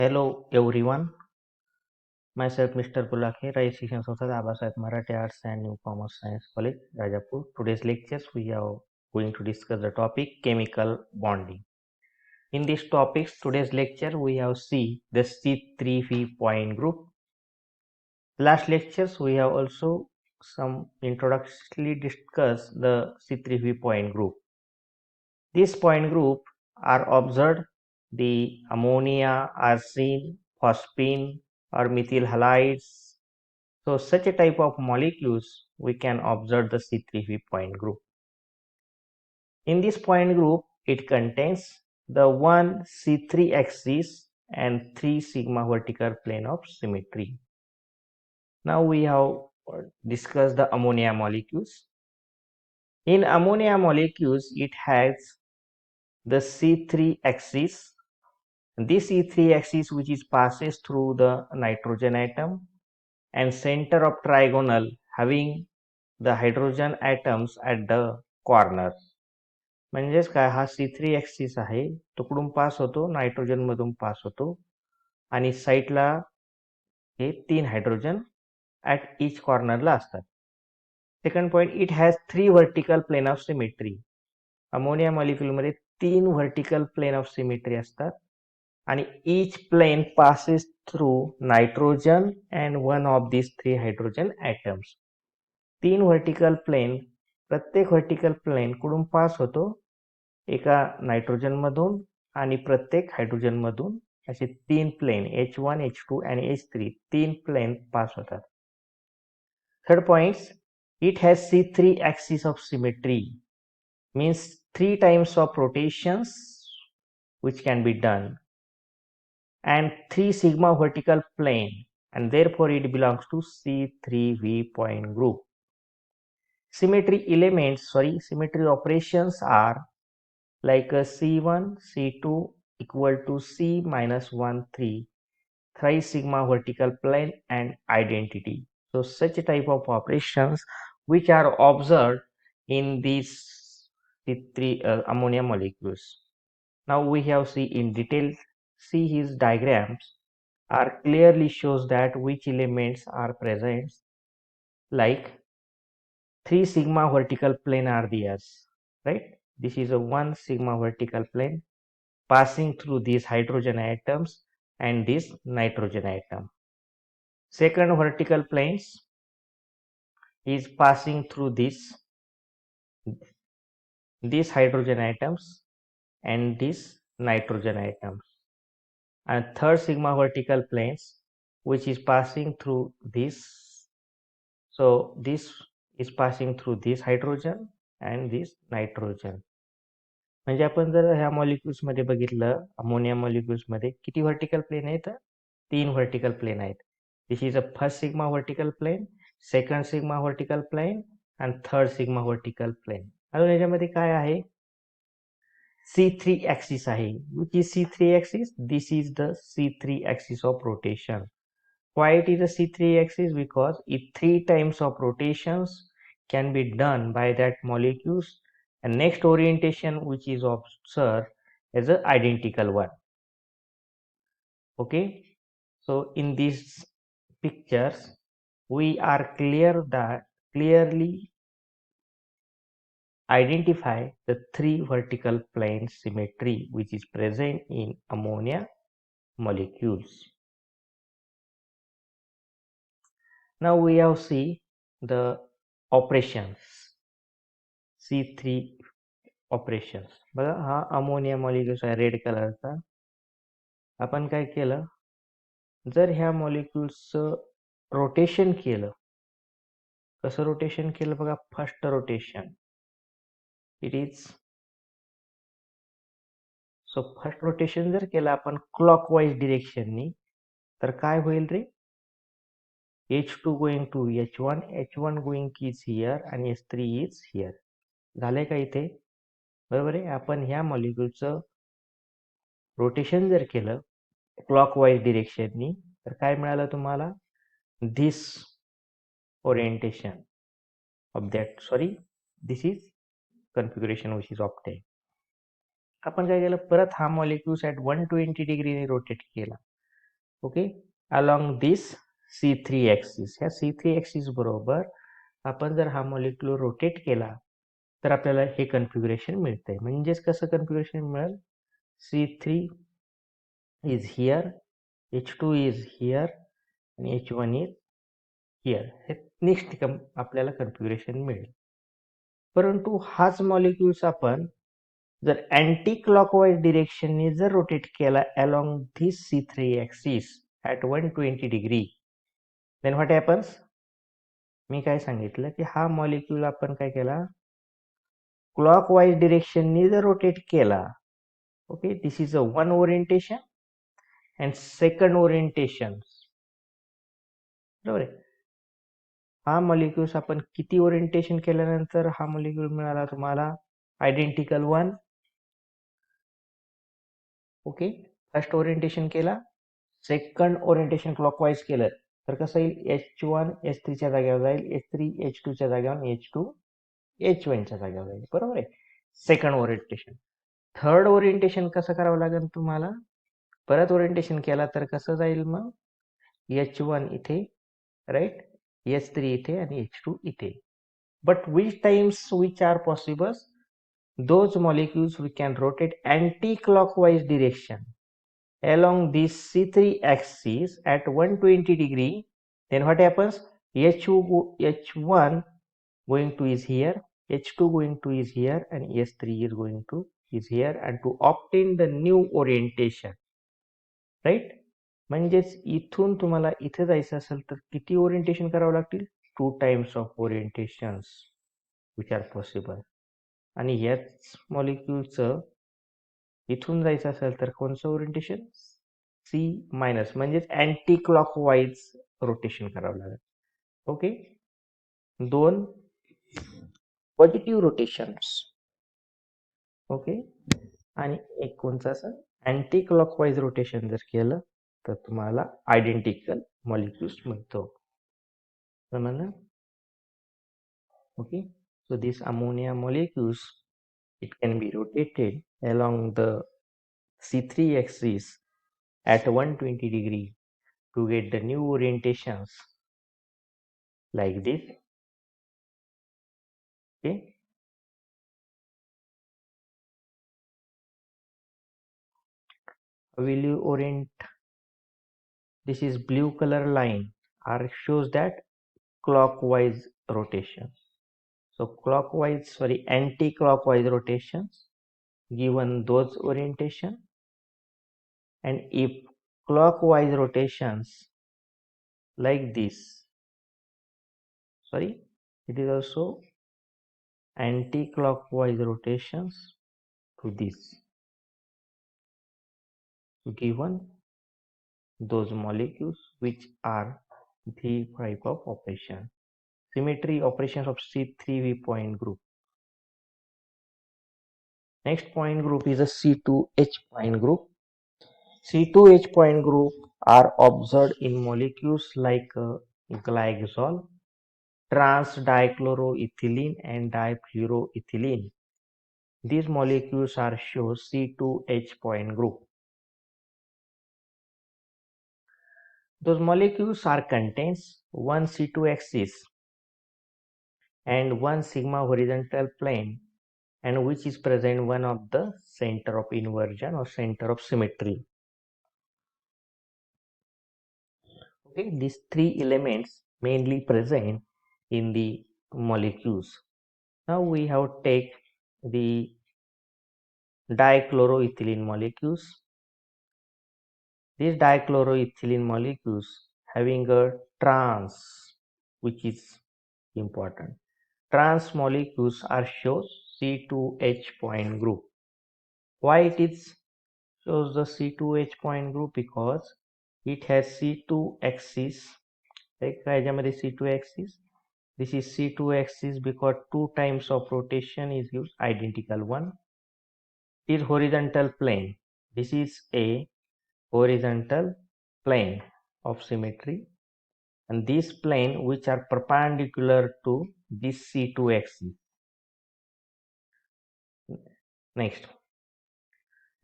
Hello everyone, myself Mr. Pulakhe, Rai Shikshan Samstha Abasayat Marathi Arts and New Commerce Science College, Rajapur. Today's lectures we are going to discuss the topic chemical bonding. In this topic, today's lecture we have see the C3V point group. Last lectures we have also some introductory discussed the C3V point group. This point group are observed the ammonia, arsine, phosphine or methyl halides. So such a type of molecules we can observe the C3V point group. In this point group, it contains the one C3 axis and 3 sigma vertical plane of symmetry. Now we have discussed the ammonia molecules. In ammonia molecules, it has the C3 axis. This C3 axis which is passes through the nitrogen atom and center of trigonal having the hydrogen atoms at the corner. म्हणजेच काय हा C3 axis आहे तो कुठून पास होतो nitrogen मधून पास होतो आणि साईडला हे 3 हायड्रोजन ऍट इच कॉर्नरला असतात. Second point it has 3 vertical plane of symmetry. Ammonia molecule मध्ये 3 व्हर्टिकल प्लेन ऑफ सिमेट्री असतात आणि each plane passes through nitrogen and one of these 3 hydrogen atoms. 3 vertical plane प्रत्येक व्हर्टिकल प्लेन कुठून पास होतो एका nitrogen मधून आणि प्रत्येक हायड्रोजन मधून असे 3 प्लेन H1, H2 आणि H3 3 प्लेन पास होतात. Third point it has C3 axis of symmetry means 3 times of rotations which can be done and 3 sigma vertical plane and therefore it belongs to C3V point group. Symmetry operations are like a C1, C2 equal to C minus 1, 3, 3 sigma vertical plane and identity. So such type of operations which are observed in these C3 ammonia molecules. Now we have see in detail, see his diagrams are clearly shows that which elements are present, like 3 sigma vertical plane are theirs, right? This is a 1 sigma vertical plane passing through these hydrogen atoms and this nitrogen atom. Second vertical planes is passing through these hydrogen atoms and these nitrogen atoms. And third sigma vertical planes which is passing through this. So this is passing through this hydrogen and this nitrogen. म्हणजे आपण जर ह्या molecules मध्ये बघितलं ammonia molecules मध्ये किती vertical plane आहेत 3 vertical plane आहेत. This is a first sigma vertical plane, second sigma vertical plane आणि थर्ड सिग्मा व्हर्टिकल प्लेन. अजून याच्यामध्ये काय आहे C3 axis आहे. Which is C3 axis? This is the C3 axis of rotation. Why it is a C3 axis? Because if 3 times of rotations can be done by that molecules and next orientation which is observed as a identical one. Okay, so in these pictures we are clearly identify the 3 vertical plane symmetry which is present in ammonia molecules. Now we have see the operations C3 operations. बघा हा ammonia molecules आहे red कलरचा. आपण काय केलं जर ह्या मॉलिक्यूल्सचं rotation केलं कसं रोटेशन केलं बघा first rotation it is so first rotation जर केलं आपण क्लॉकवाईज डिरेक्शननी तर काय होईल रे H2 going to H1, H1 going is here आणि H3 is here. झालंय का इथे बरोबर आहे. आपण ह्या मॉलिक्यूलचं रोटेशन जर केलं क्लॉकवाईज डिरेक्शननी तर काय मिळालं तुम्हाला this orientation of that this is configuration which is obtained. आपण काय केलं परत हा मॉलिक्यूल्स ऍट 120 डिग्रीने रोटेट केला okay, along this C3 axis. ह्या C3 ॲक्सिस बरोबर आपण जर हा मॉलिक्यूल रोटेट केला तर आपल्याला हे कन्फिग्युरेशन मिळतंय. म्हणजेच कसं कन्फिग्युरेशन मिळेल? C3 is here, H2 is here आणि H1 is here. Hey next आपल्याला कन्फिग्युरेशन मिळेल. परंतु हाच मॉलिक्यूल्स आपण जर अँटी क्लॉकवाईज डिरेक्शनने जर रोटेट केला along this C3 axis at 120 degree, then what happens? मी काय सांगितलं की हा मॉलिक्यूल आपण काय केला, क्लॉकवाईज डिरेक्शनने जर रोटेट केला. Okay, this is a one orientation and second orientation. बरोबर आहे. हा मॉलिक्यूल्स आपण किती ओरिएंटेशन केल्यानंतर हा मॉलिक्यूल मिळाला तुम्हाला? Identical one. Okay, first orientation केला, सेकंड ओरिएंटेशन क्लॉकवाईज केलं तर कसं येईल? H1 H3 च्या जागेवर जाईल, H3 H2 च्या जागेवर, H2 H1 च्या जागेवर जाईल. बरोबर आहे, सेकंड ओरिएंटेशन. थर्ड ओरिएंटेशन कसं करावं लागेल तुम्हाला? परत ओरिएंटेशन केला तर कसं जाईल मग? H1 इथे, राईट, H3 इथे आणि H2 इथे. But which times which are possible? Those molecules we can rotate anti-clockwise direction along this C3 axis at 120 degree. Then what happens? H1 going to is here, H2 going to is here, and H3 is going to is here, and to obtain the new orientation, right? म्हणजेच इथून तुम्हाला इथे जायचं असेल तर किती orientation करावं लागतील? 2 times of orientations which are possible. आणि याच मॉलिक्यूलचं इथून जायचं असेल तर कोणचं ओरिएंटेशन? C मायनस, म्हणजेच अँटी क्लॉकवाईज रोटेशन करावं लागेल. ओके, दोन पॉझिटिव्ह रोटेशन्स. ओके, आणि एक कोणचं असं अँटी क्लॉकवाईज रोटेशन जर केलं तर तुम्हाला आयडेंटिकल मॉलिक्यूल्स मिळतो. समजलं? Okay, so these ammonia molecules, it can be rotated along the C3 axis at 120 degree to get the new orientations like this. Okay, will you orient? This is blue color line are shows that clockwise rotation. So clockwise, sorry, anti-clockwise rotations given those orientation, and if clockwise rotations like this, sorry, it is also anti-clockwise rotations to this given those molecules which are the type of operation. Symmetry operations of C3V point group. Next point group is a C2H point group. C2H point group are observed in molecules like glycol, trans-dichloroethylene and difluoroethylene. These molecules are shown C2H point group. Those molecules are contains one C2 axis and one sigma horizontal plane, and which is present one of the center of inversion or center of symmetry. Okay, these three elements mainly present in the molecules. Now we have take the dichloroethylene molecules. These dichloroethylene molecules having a trans, which is important. Trans molecules are shows C2H point group. Why it is shows the C2H point group? Because it has C2 axis. Like C2 axis. This is C2 axis because 2 times of rotation is used, identical one. It is horizontal plane. This is a horizontal plane of symmetry, and this plane which are perpendicular to this C2 axis. Next,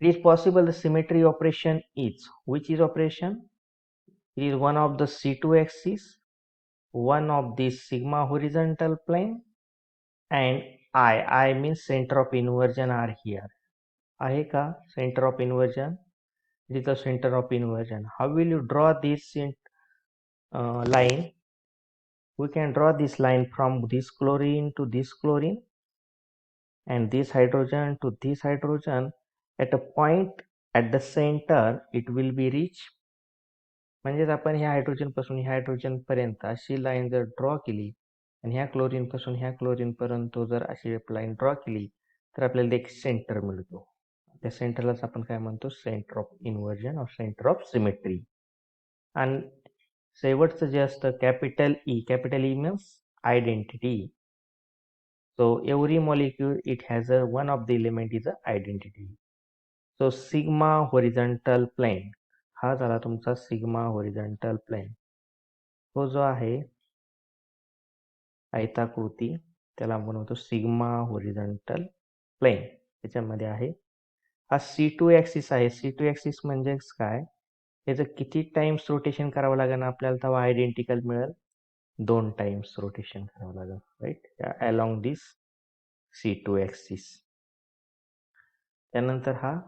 it is possible the symmetry operation is, which is operation? It is one of the C2 axis, one of the sigma horizontal plane, and I means center of inversion are here. आहे का center of inversion? It is the center of inversion. How will you draw this line? We can draw this line from this chlorine to this chlorine and this hydrogen to this hydrogen. At a point at the center it will be reach. म्हणजेच आपण ह्या hydrogen पासून ह्या hydrogen पर्यंत अशी line जर draw केली आणि ह्या क्लोरीन पासून ह्या क्लोरीन पर्यंत जर अशी लाईन ड्रॉ केली तर आपल्याला एक सेंटर मिळतो. त्या सेंटरलाच आपण काय म्हणतो, centre of inversion or centre of symmetry. आणि शेवटचं जे असतं capital E means identity. So every molecule it has a one of the element is a identity. So sigma horizontal plane हा झाला तुमचा सिग्मा होरिझॉन्टल प्लेन. तो जो आहे आयताकृती त्याला बनवतो सिग्मा होरिझॉन्टल प्लेन. त्याच्यामध्ये आहे हा C2 ॲक्सिस आहे. C2 ॲक्सिस म्हणजेच काय, त्याचं किती टाइम्स रोटेशन करावं लागेल आपल्याला तेव्हा आयडेंटिकल मिळेल, 2 टाइम्स रोटेशन करावं लागेल, right, along this C2 axis. त्यानंतर हा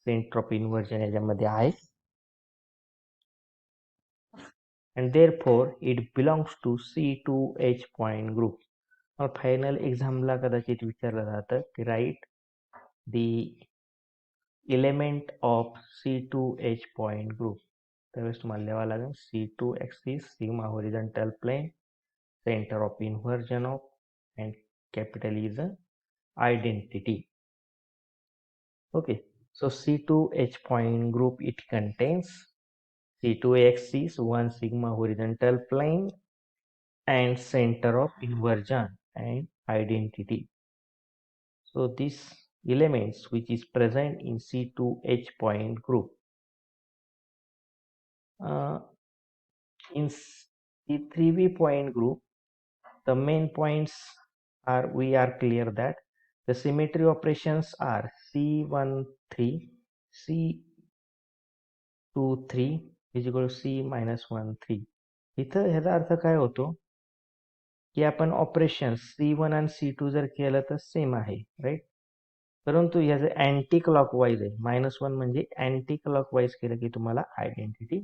सेंटर ऑफ इन्व्हर्जन याच्यामध्ये आहे and therefore it belongs to C2H point group. मग फायनल एक्झामला कदाचित विचारलं जातं की write the element of C2H point group. त्यावेळेस तुम्हाला लिहावं लागेल C2 axis, sigma horizontal plane, centre of inversion of and capital is a identity. Okay, so C2H point group it contains C2 axis, one sigma horizontal plane, and center of inversion and identity. So these elements which is present in C2H point group. In C3V point group, the main points are, we are clear that the symmetry operations are C13, C23 is equal to C minus 13. इथं ह्याचा अर्थ काय होतो की आपण operation C1 आणि C2 जर केलं तर सेम आहे, राईट, परंतु ह्याचं अँटी क्लॉकवाईज आहे. -1 म्हणजे अँटी क्लॉकवाईज केलं की तुम्हाला आयडेंटिटी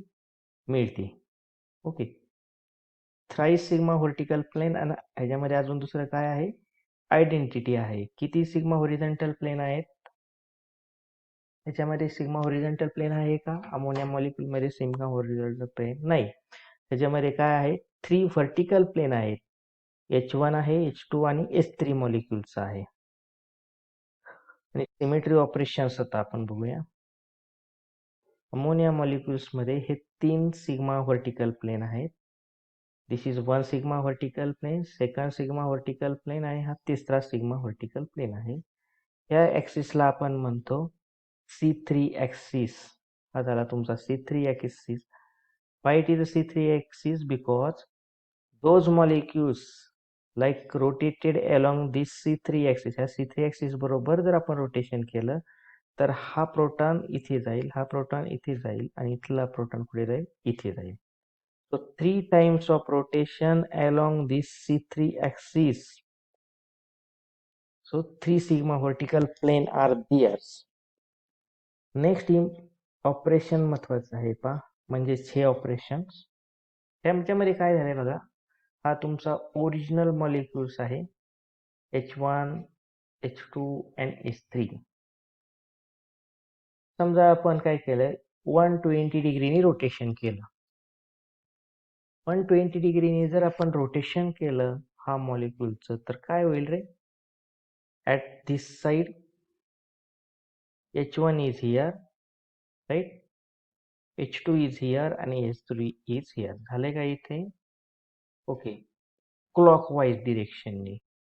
मिळते. Okay, thrice sigma vertical plane आणि ह्याच्यामध्ये अजून दुसरं काय आहे, आयडेंटिटी आहे. किती सिग्मा होरिझॉन्टल प्लेन आहेत ह्याच्यामध्ये? सिग्मा होरिझॉन्टल प्लेन आहे का अमोनिया मॉलिक्यूल मध्ये? सिग्मा होरिझॉन्टल प्लेन नाही. ह्याच्यामध्ये काय आहे, 3 व्हर्टिकल प्लेन आहेत. H1 आहे, H2 आणि H3 मॉलिक्यूलचा आहे. आणि सिमेट्री ऑपरेशन्स आता आपण बघूया. अमोनिया मॉलिक्युल्स मध्ये हे 3 सिग्मा व्हर्टिकल प्लेन आहेत. This is 1 sigma vertical plane, second sigma vertical plane आणि हा तिसरा सिग्मा व्हर्टिकल प्लेन आहे. या ॲक्सिसला आपण म्हणतो C3 ॲक्सिस. हा झाला तुमचा C3 axis. Why it is a C3 axis? Because those molecules like rotated along this C3 axis. ह्या C3 axis बरोबर जर आपण रोटेशन केलं तर हा प्रोटॉन इथे जाईल, हा प्रोटॉन इथे जाईल आणि इथला प्रोटॉन कुठे जाईल, इथे जाईल. So 3 times of rotation along this C3 axis. So 3 sigma vertical plane are there. Next operation महत्वाचं आहे पा, म्हणजेच हे ऑपरेशन. त्याच्यामध्ये काय झालंय बघा, हा तुमचा ओरिजिनल मॉलिक्युल्स आहे H1, H2 and H3. समजा आपण काय केलंय, 120 डिग्रीनी रोटेशन केलं. 120 डिग्रीनी जर आपण रोटेशन केलं हा मॉलिक्युलचं तर काय होईल रे, at this side H1 is here, right, H2 is here आणि H3 is here. झाले का इथे? Okay, clockwise डिरेक्शननी.